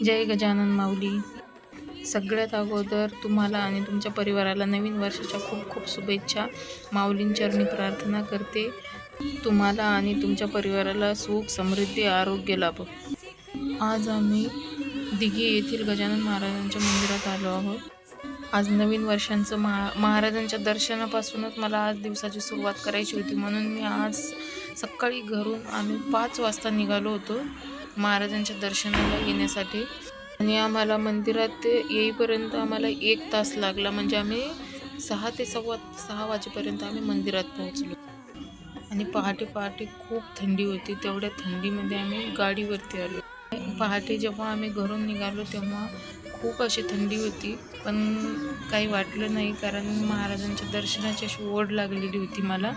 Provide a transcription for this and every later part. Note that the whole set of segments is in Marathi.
जय गजानन माऊली. सगळ्यात अगोदर तुम्हाला आणि तुमच्या परिवाराला नवीन वर्षाच्या खूप खूप शुभेच्छा. माऊलींचरणी प्रार्थना करते तुम्हाला आणि तुमच्या परिवाराला सुख, समृद्धी, आरोग्य लाभो. आज आम्ही दिघी येथील गजानन महाराजांच्या मंदिरात आलो आहोत. आज नवीन वर्षांचं महाराजांच्या दर्शनापासूनच मला आज दिवसाची सुरुवात करायची होती, म्हणून मी आज सकाळी घरून आम्ही 5 वाजता निघालो होतो महाराजांच्या दर्शनाला येण्यासाठी. आणि आम्हाला मंदिरात येईपर्यंत आम्हाला 1 तास लागला. म्हणजे आम्ही 6 ते सव्वा 6 वाजेपर्यंत आम्ही मंदिरात पोहोचलो. आणि पहाटे खूप थंडी होती. तेवढ्या थंडीमध्ये आम्ही गाडीवरती आलो. पहाटे जेव्हा आम्ही घरून निघालो तेव्हा खूप अशी थंडी होती, पण काही वाटलं नाही, कारण महाराजांच्या दर्शनाची अशी ओढ लागलेली होती मला.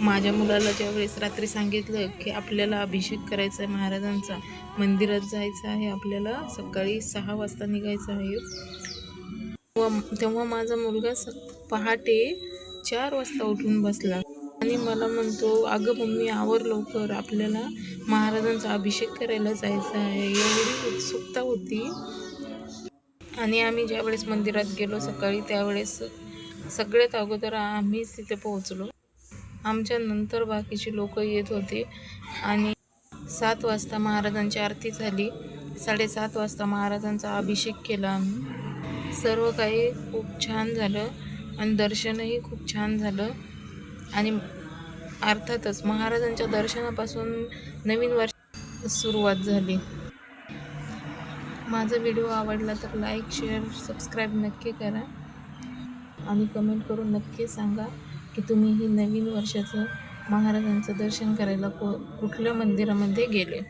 माझ्या मुलाला ज्यावेळेस रात्री सांगितलं की आपल्याला अभिषेक करायचा आहे महाराजांचा, मंदिरात जायचं आहे, आपल्याला सकाळी 6 वाजता निघायचं आहे, तेव्हा माझा मुलगा पहाटे 4 वाजता उठून बसला आणि मला म्हणतो, अगं मम्मी आवर लवकर, आपल्याला महाराजांचा अभिषेक करायला जायचं आहे. एवढी उत्सुकता होती. आणि आम्ही ज्यावेळेस मंदिरात गेलो सकाळी, त्यावेळेस सगळ्यात अगोदर आम्हीच तिथे पोहोचलो. आमच्या नंतर बाकीचे लोक येत होते. आणि 7 वाजता महाराजांची आरती झाली. 7:30 वाजता महाराजांचा अभिषेक केला आम्ही. सर्व काही खूप छान झालं आणि दर्शनही खूप छान झालं. आणि अर्थातच महाराजांच्या दर्शनापासून नवीन वर्ष सुरुवात झाली. माझा व्हिडिओ आवडला तर लाईक, शेअर, सबस्क्राईब नक्की करा आणि कमेंट करून नक्की सांगा की तुम्ही ही नवीन वर्षाचं महाराजांचं दर्शन करायला कुठल्या मंदिरामध्ये गेले.